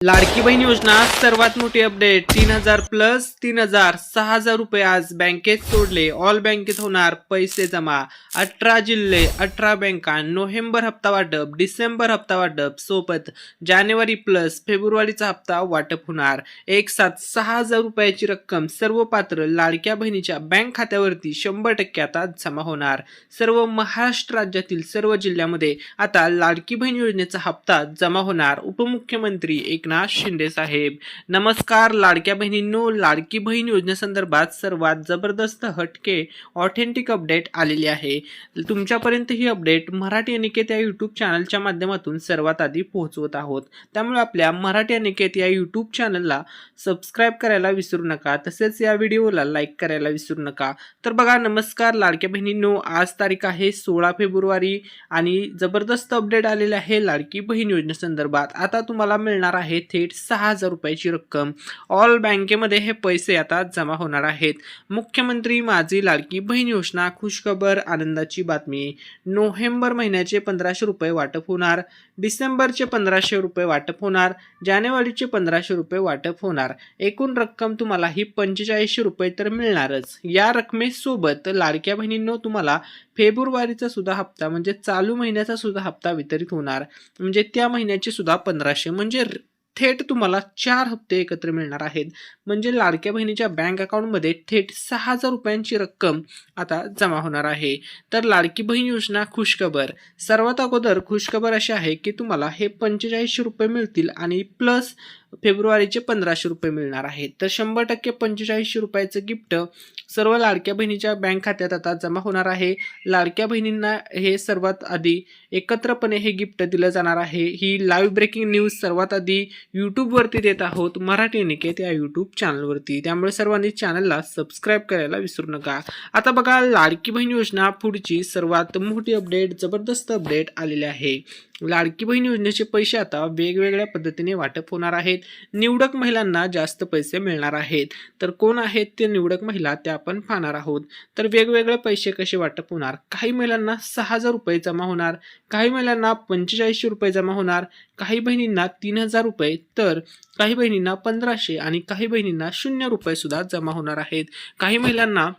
लाडकी बहीण योजना सर्वात मोठी अपडेट 3,000 प्लस 3,000 6,000 रुपये आज बँकेत सोडले. ऑल बँकेत होणार पैसे जमा. 18 जिल्हे 18 बँका. नोव्हेंबर हप्ता वाटप, डिसेंबर हप्ता वाटप सोबत जानेवारी प्लस फेब्रुवारीचा हप्ता वाटप होणार. एक साथ 6,000 रुपयाची रक्कम सर्व पात्र लाडक्या बहिणीच्या बँक खात्यावरती 100% आता जमा होणार. सर्व महाराष्ट्र राज्यातील सर्व जिल्ह्यामध्ये आता लाडकी बहीण योजनेचा हप्ता जमा होणार. उपमुख्यमंत्री एकनाथ शिंदे साहेब. नमस्कार लाडक्या बहिणींनो, लाडकी बहीण योजनेसंदर्भात सर्वात जबरदस्त हटके ऑथेंटिक अपडेट आलेली आहे. तुमच्यापर्यंत ही अपडेट मराठी अनिकेत या यूट्यूब चॅनलच्या माध्यमातून सर्वात आधी पोहोचवत आहोत. त्यामुळे आपल्या मराठी अनिकेत या यूट्यूब चॅनलला सबस्क्राईब करायला विसरू नका, तसेच या व्हिडिओला लाईक करायला विसरू नका. तर बघा, नमस्कार लाडक्या बहिणींनो, आज तारीख आहे 16 फेब्रुवारी आणि जबरदस्त अपडेट आलेले आहे लाडकी बहीण योजनेसंदर्भात. आता तुम्हाला मिळणार आहे थेट 6,000 रुपयाची रक्कम. ऑल बँकेमध्ये हे पैसे आता जमा होणार आहेत. मुख्यमंत्री माझी लाडकी बहीण योजना, खुशखबर, आनंदाची बातमी. नोव्हेंबर महिन्याचे 1,500 रुपये वाटप होणार. डिसेंबरचे 1,500 रुपये वाटप होणार. जानेवारीचे 1,500 रुपये वाटप होणार. एकूण रक्कम तुम्हाला ही 4500 रुपये तर मिळणारच. या रकमेसोबत लाडक्या बहिणींनो तुम्हाला फेब्रुवारीचा सुद्धा हप्ता म्हणजे चालू महिन्याचा सुद्धा हप्ता वितरित होणार. म्हणजे त्या महिन्याचे सुद्धा 1,500 म्हणजे थेट तुम्हाला 4 हप्ते एकत्र मिळणार आहेत. म्हणजे लाडक्या बहिणीच्या बँक अकाउंटमध्ये थेट 6,000 रुपयांची रक्कम आता जमा होणार आहे. तर लाडकी बहीण योजना खुशखबर. सर्वात अगोदर खुशखबर अशी आहे की तुम्हाला हे 4500 रुपये मिळतील आणि प्लस फेब्रुवारीचे 1,500 रुपये मिळणार आहेत. तर 100% 4500 रुपयाचं गिफ्ट सर्व लाडक्या बहिणीच्या बँक खात्यात आता जमा होणार आहे. लाडक्या बहिणींना हे सर्वात आधी एकत्रपणे हे गिफ्ट दिलं जाणार आहे. ही लाईव्ह ब्रेकिंग न्यूज सर्वात आधी यूट्यूबवरती देत आहोत, मराठी अनिकेत या यूट्यूब चॅनलवरती. त्यामुळे सर्वांनी चॅनलला सबस्क्राईब करायला विसरू नका. आता बघा, लाडकी बहीण योजना पुढची सर्वात मोठी अपडेट, जबरदस्त अपडेट आलेली आहे. लाडकी बहीण योजनेचे पैसे आता वेगवेगळ्या पद्धतीने वाटप होणार आहेत. निवडक महिलांना जास्त पैसे मिळणार आहेत. तर कोण आहेत ते निवडक महिला ते आपण पाहणार आहोत. तर वेगवेगळे पैसे कसे वाटप होणार. काही महिलांना 6,000 रुपये जमा होणार. काही महिलांना 4500 रुपये जमा होणार. काही बहिणींना 3,000 रुपये, तर काही बहिणींना 1,500 आणि काही बहिणींना 0 रुपये सुद्धा जमा होणार आहेत. काही महिलांना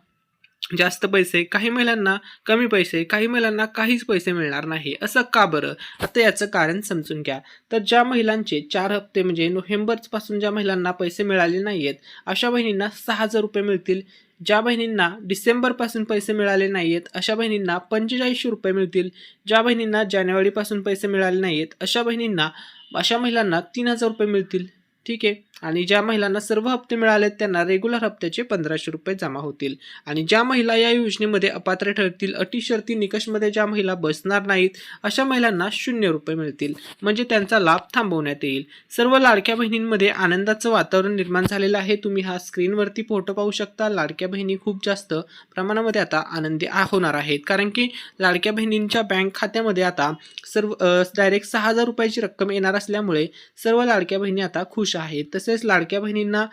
जास्त पैसे, काही महिलांना कमी पैसे, काही महिलांना काहीच पैसे मिळणार नाही. असं का बरं? आता याचं कारण समजून घ्या. तर ज्या महिलांचे 4 हप्ते म्हणजे नोव्हेंबरपासून ज्या महिलांना पैसे मिळाले नाहीयेत अशा बहिणींना 6,000 रुपये मिळतील. ज्या बहिणींना डिसेंबरपासून पैसे मिळाले नाहीयेत अशा बहिणींना 4500 रुपये मिळतील. ज्या बहिणींना जानेवारीपासून पैसे मिळाले नाहीयेत अशा महिलांना 3,000 रुपये मिळतील. ठीक आहे. आणि ज्या महिलांना सर्व हप्ते मिळालेत त्यांना रेग्युलर हप्त्याचे 1,500 रुपये जमा होतील. आणि ज्या महिला या योजनेमध्ये अपात्र ठरतील, अटी शर्ती निकषमध्ये ज्या महिला बसणार नाहीत अशा महिलांना 0 रुपये मिळतील. म्हणजे त्यांचा लाभ थांबवण्यात येईल. सर्व लाडक्या बहिणींमध्ये आनंदाचं वातावरण निर्माण झालेलं आहे. तुम्ही हा स्क्रीनवरती फोटो पाहू शकता. लाडक्या बहिणी खूप जास्त प्रमाणामध्ये आता आनंदी होणार आहेत. कारण की लाडक्या बहिणींच्या बँक खात्यामध्ये आता सर्व डायरेक्ट 6,000 रुपयाची रक्कम येणार असल्यामुळे सर्व लाडक्या बहिणी आता खुश आहेत. तसेच लाडक्या बहिणींना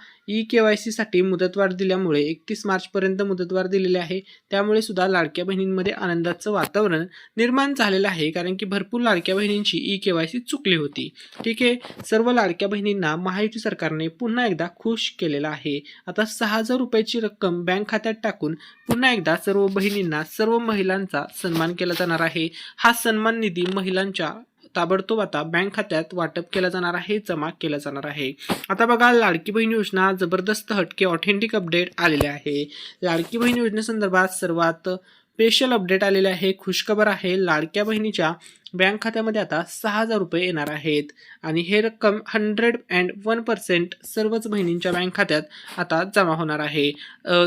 KYC साठी मुदतवाढ दिल्यामुळे 31 मार्चपर्यंत मुदतवाढ दिलेली आहे. त्यामुळे सुद्धा लाडक्या बहिणींमध्ये आनंदाचं वातावरण निर्माण झालेलं आहे. कारण की भरपूर लाडक्या बहिणींची KYC चुकली होती. ठीक आहे. सर्व लाडक्या बहिणींना महायुती सरकारने पुन्हा एकदा खुश केलेलं आहे. आता 6,000 रुपयाची रक्कम बँक खात्यात टाकून पुन्हा एकदा सर्व बहिणींना, सर्व महिलांचा सन्मान केला जाणार आहे. हा सन्मान निधी महिलांच्या ताबडतोब आता बँक खात्यात वाटप केला जाणार आहे, जमा केला जाणार आहे. आता बघा, लाडकी बहीण योजना जबरदस्त हटके ऑथेंटिक अपडेट आलेले आहे. लाडकी बहीण योजनेसंदर्भात सर्वात स्पेशल अपडेट आलेले आहे. खुशखबर आहे. लाडक्या बहिणीच्या बँक खात्यामध्ये आता 6,000 रुपये येणार आहेत आणि हे रक्कम 101% सर्वच बहिणींच्या बँक खात्यात आता जमा होणार आहे.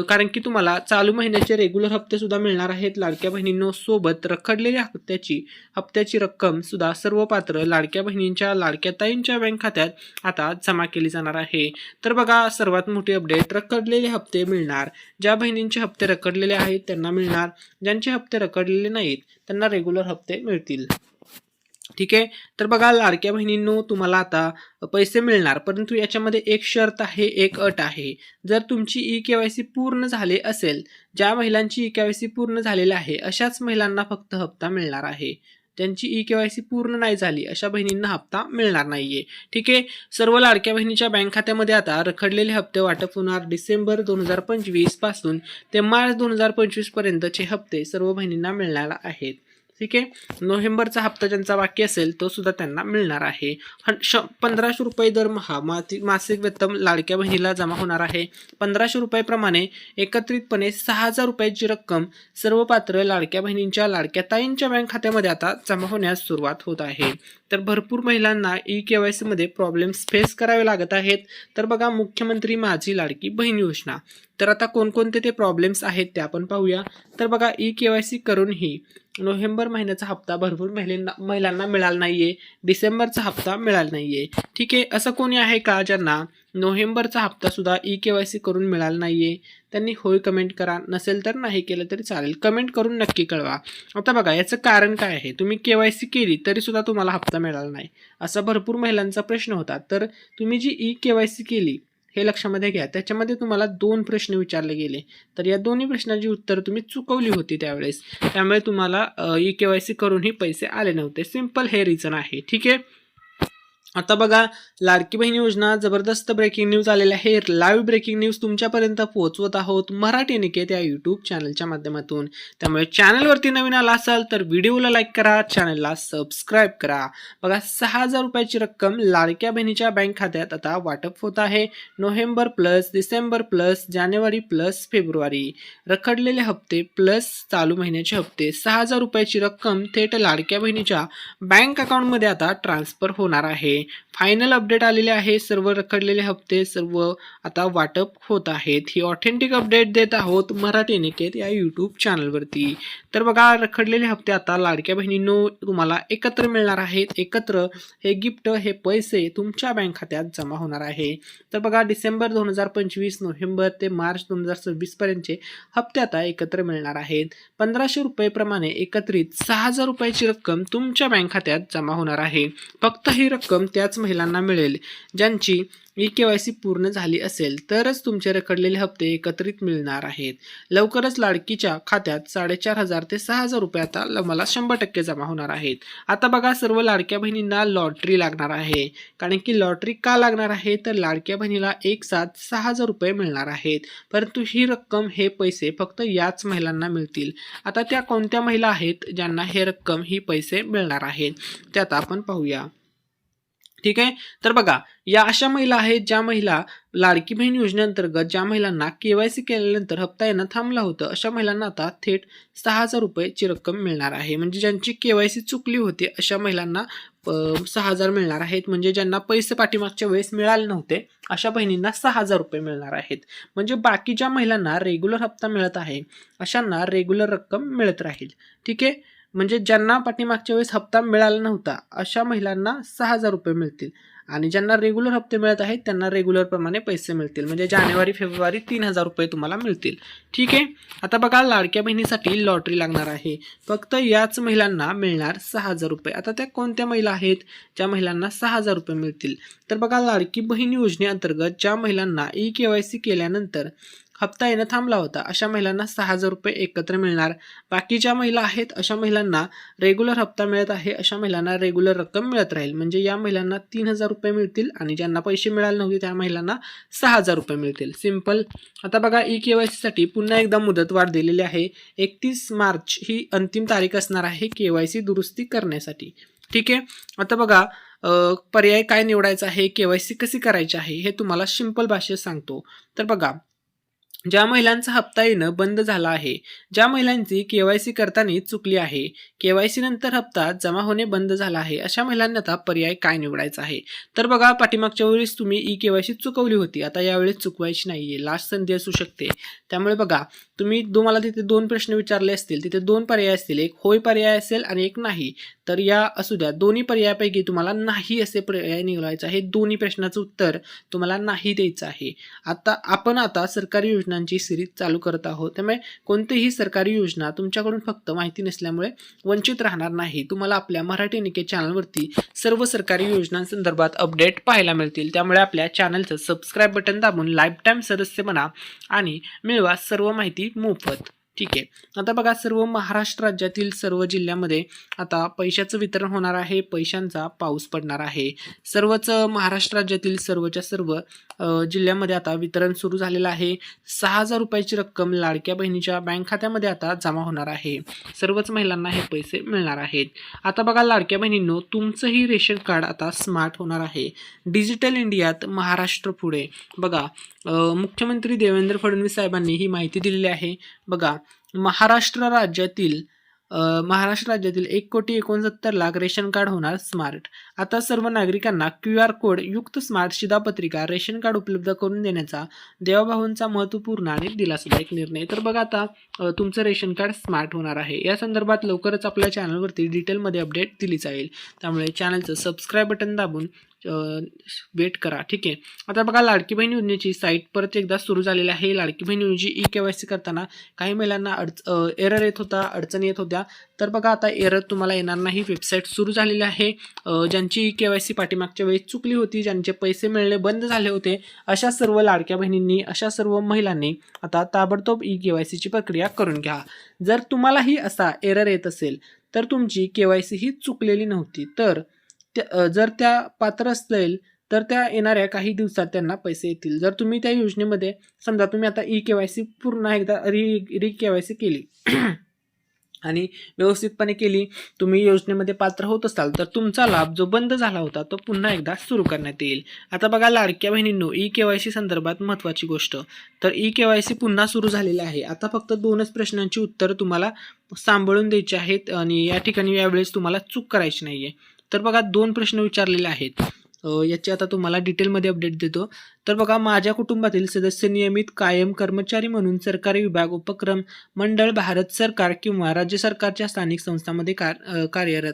कारण की तुम्हाला चालू महिन्याचे रेग्युलर हप्ते सुद्धा मिळणार आहेत लाडक्या बहिणींनो. सोबत रखडलेल्या हप्त्याची रक्कम सुद्धा सर्व पात्र लाडक्या बहिणींच्या, लाडक्या ताईंच्या बँक खात्यात आता जमा केली जाणार आहे. तर बघा, सर्वात मोठी अपडेट, रखडलेले हप्ते मिळणार. ज्या बहिणींचे हप्ते रखडलेले आहेत त्यांना मिळणार. ज्यांचे हप्ते रखडलेले नाहीत त्यांना रेग्युलर हप्ते मिळतील. ठीक आहे. तर बघा, लाडक्या बहिणींनो तुम्हाला आता पैसे मिळणार, परंतु याच्यामध्ये एक शर्त आहे, एक अट आहे. जर तुमची KYC पूर्ण झाले असेल, ज्या महिलांची KYC पूर्ण झालेली आहे अशाच महिलांना फक्त हप्ता मिळणार आहे. ज्यांची ई-के-वाय-सी पूर्ण नाही झाली अशा बहिणींना हप्ता मिळणार नाहीये. ठीक आहे. सर्व लाडक्या बहिणीच्या बँक खात्यामध्ये आता रखडलेले हप्ते वाटप होणार. डिसेंबर 2025 पासून ते मार्च 2025 पर्यंतचे हप्ते सर्व बहिणींना मिळणार आहेत. ठीक आहे. नोव्हेंबरचा हप्ता ज्यांचा बाकी असेल तो सुद्धा त्यांना मिळणार आहे. 1500 रुपये दरमहा मासिक वेतन लाडक्या बहिणीला जमा होणार आहे. 1500 रुपये एकत्रितपणे 6000 रुपयाची रक्कम सर्व पात्र लाडक्या बहिणींच्या लाडक्या ताईंच्या बँक खात्यामध्ये आता जमा होण्यास सुरुवात होत आहे. तर भरपूर महिलांना ई-के-वाय-सी मध्ये प्रॉब्लेम्स फेस करावे लागत आहेत. तर बघा, मुख्यमंत्री माझी लाडकी बहीण योजना, तर आता कोणकोणते ते प्रॉब्लेम्स आहेत ते आपण पाहूया. तर बघा, ई-के-वाय-सी करूनही नोव्हेंबर महिन्याचा हप्ता भरपूर महिलांना मिळाला नाहीये. डिसेंबरचा हप्ता मिळाला नाहीये. ठीक आहे. असं कोणी आहे का ज्यांना नोव्हेंबरचा हप्ता सुद्धा ई-के-वाय-सी करून मिळाला नाहीये? त्यांनी होय कमेंट करा, नसेल तर नाही केलं तरी चालेल. कमेंट करून नक्की कळवा. आता बघा, याचं कारण काय आहे? तुम्ही के-वाय-सी केली तरी सुद्धा तुम्हाला हप्ता मिळाला नाही, असा भरपूर महिलांचा प्रश्न होता. तर तुम्ही जी ई-के-वाय-सी केली हे लक्षामध्ये घ्या. त्याच्यामध्ये तुम्हाला 2 प्रश्न विचारले गेले, तर या दोन्ही प्रश्नाची उत्तर तुम्ही चुकवली होती त्यावेळेस. त्यामुळे तुम्हाला ई-के-वाय-सी करूनही पैसे आले नव्हते. सिंपल हे रिझन आहे. ठीक आहे. आता बघा, लाडकी बहीण योजना जबरदस्त ब्रेकिंग न्यूज आलेली आहे. लाईव्ह ब्रेकिंग न्यूज तुमच्यापर्यंत पोहोचवत आहोत मराठी निकेत या यूट्यूब चॅनलच्या माध्यमातून. त्यामुळे चॅनलवरती नवीन आला असाल तर व्हिडिओला लाईक करा, चॅनलला सबस्क्राईब करा. बघा, 6000 रुपयाची रक्कम लाडक्या बहिणीच्या बँक खात्यात आता वाटप होत आहे. नोव्हेंबर प्लस डिसेंबर प्लस जानेवारी प्लस फेब्रुवारी रखडलेले हप्ते प्लस चालू महिन्याचे हप्ते 6000 रुपयाची रक्कम थेट लाडक्या बहिणीच्या बँक अकाउंटमध्ये आता ट्रान्सफर होणार आहे. फायनल अपडेट आलेले आहे. सर्व रखडलेले हप्ते सर्व आता वाटप होत आहेत. ही ऑथेंटिक अपडेट देत आहोत मराठी निकेत या यूट्यूब चॅनलवरती. तर बघा, रखडलेले हप्ते आता लाडक्या बहिणींनो तुम्हाला एकत्र मिळणार आहेत. एकत्र हे गिफ्ट, हे पैसे तुमच्या बँक खात्यात जमा होणार आहे. तर बघा, डिसेंबर 2025 नोव्हेंबर ते मार्च 2026 पर्यंतचे हप्ते आता एकत्र मिळणार आहेत. 1500 रुपये प्रमाणे एकत्रित 6000 रुपयाची रक्कम तुमच्या बँक खात्यात जमा होणार आहे. फक्त ही रक्कम त्याच महिलांना मिळेल ज्यांची ई-के-वाय-सी पूर्ण झाली असेल, तरच तुमचे रखडलेले हप्ते एकत्रित मिळणार आहेत. लवकरच लाडकीच्या खात्यात 4500 ते 6000 रुपये आता मला 100% जमा होणार आहेत. आता बघा, सर्व लाडक्या बहिणींना लॉटरी लागणार आहे. कारण की लॉटरी का लागणार आहे? तर लाडक्या बहिणीला एक साथ 6000 रुपये मिळणार आहेत. परंतु ही रक्कम, हे पैसे फक्त याच महिलांना मिळतील. आता त्या कोणत्या महिला आहेत ज्यांना हे रक्कम, ही पैसे मिळणार आहेत, ते आता आपण पाहूया. ठीक आहे. तर बघा, या अशा महिला आहेत ज्या महिला लाडकी बहीण योजनेअंतर्गत ज्या महिलांना के-वाय-सी केल्यानंतर हप्ता येणं थांबलं होतं, अशा महिलांना आता थेट 6000 रुपयाची रक्कम मिळणार आहे. म्हणजे ज्यांची के-वाय-सी चुकली होती अशा महिलांना 6000 मिळणार आहेत. म्हणजे ज्यांना पैसे पाठीमागच्या वेळेस मिळाले नव्हते अशा बहिणींना 6000 रुपये मिळणार आहेत. म्हणजे बाकी ज्या महिलांना रेग्युलर हप्ता मिळत आहे अशांना रेग्युलर रक्कम मिळत राहील. ठीक आहे. म्हणजे ज्यांना पाठीमागच्या वेळेस हप्ता मिळाला नव्हता अशा महिलांना 6000 रुपये मिळतील, आणि ज्यांना रेग्युलर हप्ते मिळत आहेत त्यांना रेग्युलर प्रमाणे पैसे मिळतील. म्हणजे जानेवारी फेब्रुवारी 3000 रुपये तुम्हाला मिळतील. ठीक आहे. आता बघा, लाडक्या बहिणीसाठी लॉटरी लागणार आहे. फक्त याच महिलांना मिळणार 6000 रुपये. आता त्या कोणत्या महिला आहेत ज्या महिलांना 6000 रुपये मिळतील? तर बघा, लाडकी बहीण योजनेअंतर्गत ज्या महिलांना ई-के-वाय-सी केल्यानंतर हप्ता येणं थांबला होता अशा महिलांना 6000 रुपये एकत्र मिळणार. बाकी ज्या महिला आहेत अशा महिलांना रेग्युलर हप्ता मिळत आहे, अशा महिलांना रेग्युलर रक्कम मिळत राहील. म्हणजे या महिलांना 3000 रुपये मिळतील, आणि ज्यांना पैसे मिळाले नव्हते त्या महिलांना 6000 रुपये मिळतील. सिंपल. आता बघा, ई-के-वाय-सी साठी पुन्हा एकदा मुदतवाढ दिलेली आहे. 31 मार्च ही अंतिम तारीख असणार आहे के-वाय-सी दुरुस्ती करण्यासाठी. ठीक आहे. आता बघा, पर्याय काय निवडायचा आहे, के-वाय-सी कशी करायची आहे हे तुम्हाला सिंपल भाषेत सांगतो. तर बघा, ज्या महिलांचा हप्ता येणं बंद झाला आहे, ज्या महिलांची के-वाय-सी करताना चुकली आहे, के-वाय-सी नंतर हप्ता जमा होणे बंद झाला आहे, अशा महिलांना आता पर्याय काय निवडायचा आहे? तर बघा, पाठीमागच्या वेळेस तुम्ही ई-के-वाय-सी चुकवली होती, आता यावेळेस चुकवायची नाहीये. लास्ट संधी असू शकते. त्यामुळे बघा, तुम्हाला तिथे 2 प्रश्न विचारले असतील, तिथे 2 पर्याय असतील. एक होय पर्याय असेल आणि एक नाही. तर या असू द्या, दोन्ही पर्यायापैकी तुम्हाला नाही असे पर्याय निवडायचे आहे. दोन्ही प्रश्नाचं उत्तर तुम्हाला नाही द्यायचं आहे. आपण सरकारी योजनांची सिरीज चालू करत आहोत. त्यामुळे कोणतीही सरकारी योजना तुमच्याकडून फक्त माहिती नसल्यामुळे वंचित राहणार नाही. तुम्हाला आपल्या मराठी निकेत चॅनलवरती सर्व सरकारी योजनांसंदर्भात अपडेट पाहायला मिळतील. त्यामुळे आपल्या चॅनलचं सबस्क्राईब बटन दाबून लाईफ टाईम सदस्य बना आणि मिळवा सर्व माहिती मोफत. ठीक आहे. आता बघा सर्व महाराष्ट्र राज्यातील सर्व जिल्ह्यामध्ये आता पैशाचं वितरण होणार आहे. पैशांचा पाऊस पडणार आहे. सर्वच महाराष्ट्र राज्यातील सर्वच्या सर्व जिल्ह्यामध्ये आता वितरण सुरू झालेलं आहे. 6,000 रुपयाची रक्कम लाडक्या बहिणीच्या बँक खात्यामध्ये आता जमा होणार आहे. सर्वच महिलांना हे पैसे मिळणार आहेत. आता बघा लाडक्या बहिणींनो, तुमचंही रेशन कार्ड आता स्मार्ट होणार आहे. डिजिटल इंडियात महाराष्ट्र पुढे. बघा मुख्यमंत्री देवेंद्र फडणवीस साहेबांनी ही माहिती दिलेली आहे. बघा महाराष्ट्र राज्यातील 1,69,00,000 रेशन कार्ड होणार स्मार्ट. आता सर्व नागरिकांना QR कोड युक्त स्मार्ट शिधापत्रिका रेशन कार्ड उपलब्ध करून देण्याचा देवाभाऊंचा महत्त्वपूर्ण आणि दिलासादायक निर्णय. तर बघा आता तुमचं रेशन कार्ड स्मार्ट होणार आहे. या संदर्भात लवकरच आपल्या चॅनलवरती डिटेलमध्ये अपडेट दिली जाईल. त्यामुळे चॅनलचं सबस्क्राईब बटन दाबून वेट करा. ठीक आहे. आता बघा लाडकी बहीण योजनेची साईट परत एकदा सुरू झालेली आहे. लाडकी बहीण योजनेची KYC करताना काही महिलांना एरर येत होता, अडचणी येत होत्या. तर बघा आता एरर तुम्हाला येणार नाही. वेबसाईट सुरू झालेली आहे. ज्यांची KYC पाठीमागच्या वेळी चुकली होती, ज्यांचे पैसे मिळणे बंद झाले होते, अशा सर्व लाडक्या बहिणींनी, अशा सर्व महिलांनी आता ताबडतोब KYCची प्रक्रिया करून घ्या. जर तुम्हालाही असा एरर येत असेल तर तुमची KYC ही चुकलेली नव्हती. तर जर त्या पात्र असेल तर त्या येणाऱ्या काही दिवसात त्यांना पैसे येतील. जर तुम्ही त्या योजनेमध्ये समजा तुम्ही आता KYC पुन्हा एकदा KYC केली आणि व्यवस्थितपणे केली, तुम्ही योजनेमध्ये पात्र होत असाल तर तुमचा लाभ जो बंद झाला होता तो पुन्हा एकदा सुरू करण्यात येईल. आता बघा लाडक्या बहिणींनो, KYC संदर्भात महत्त्वाची गोष्ट, तर KYC पुन्हा सुरू झालेली आहे. आता फक्त 2च प्रश्नांची उत्तरं तुम्हाला सांभाळून द्यायची आहेत आणि या ठिकाणी यावेळेस तुम्हाला चूक करायची नाही आहे. तर बघा 2 प्रश्न विचारलेले आहेत. याची आता तुम्हाला डिटेलमध्ये अपडेट देतो. तर बघा माझ्या कुटुंबातील सदस्य नियमित कायम कर्मचारी म्हणून सरकारी विभाग, उपक्रम, मंडळ, भारत सरकार किंवा राज्य सरकारच्या स्थानिक संस्थांमध्ये कार्यरत.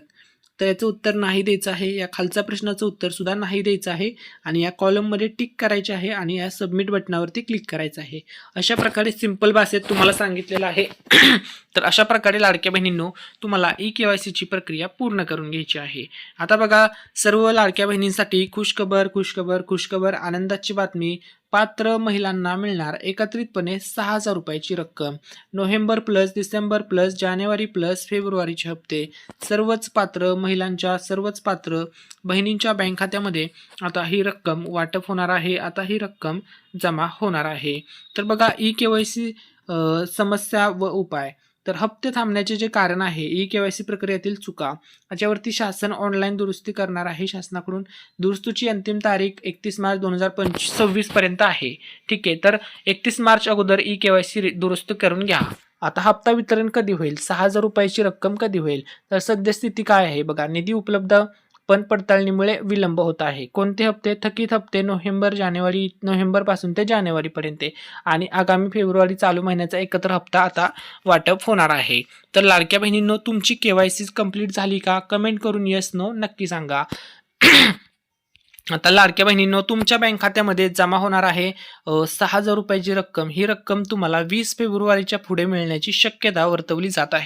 तर याचं उत्तर नाही द्यायचं आहे. या खालच्या प्रश्नाचं उत्तर सुद्धा नाही द्यायचं आहे आणि या कॉलममध्ये टिक करायचे आहे आणि या सबमिट बटनावरती क्लिक करायचं आहे. अशा प्रकारे सिंपल भाषेत तुम्हाला सांगितलेलं आहे. तर अशा प्रकारे लाडक्या बहिणींनो तुम्हाला KYCची प्रक्रिया पूर्ण करून घ्यायची आहे. आता बघा सर्व लाडक्या बहिणींसाठी खुशखबर, आनंदाची बातमी. पात्र महिलांना मिळणार एकत्रितपणे 6,000 रुपयाची रक्कम. नोव्हेंबर प्लस डिसेंबर प्लस जानेवारी प्लस फेब्रुवारीचे हप्ते सर्वच पात्र महिलांच्या, सर्वच पात्र बहिणींच्या बँक खात्यामध्ये आता ही रक्कम वाटप होणार आहे. आता ही रक्कम जमा होणार आहे. तर बघा KYC समस्या व उपाय. तर हप्ते थांबण्याचे जे कारण आहे KYC प्रक्रियेतील चुका, याच्यावरती शासन ऑनलाईन दुरुस्ती करणार आहे. शासनाकडून दुरुस्तीची अंतिम तारीख 31 मार्च 2026 पर्यंत आहे. ठीक आहे. तर 31 मार्च अगोदर KYC दुरुस्त करून घ्या. आता हप्ता वितरण कधी होईल, 6,000 रुपयाची रक्कम कधी होईल, तर सद्यस्थिती काय आहे बघा. निधी उपलब्ध पण पडताळणीमुळे विलंब होत आहे. कोणते हप्ते? थकीत हप्ते नोव्हेंबर पासून ते जानेवारीपर्यंत आणि आगामी फेब्रुवारी चालू महिन्याचा एकत्र हप्ता आता वाटप होणार आहे. तर लाडक्या बहिणींनो तुमची KYC कंप्लीट झाली का? कमेंट करून येस नो नक्की सांगा. आता लाडक्या बहिणींनो तुमच्या बँक खात्यामध्ये जमा होणार आहे 6,000 रुपयाची रक्कम. ही रक्कम तुम्हाला 20 फेब्रुवारीच्या पुढे मिळण्याची शक्यता वर्तवली जात आहे.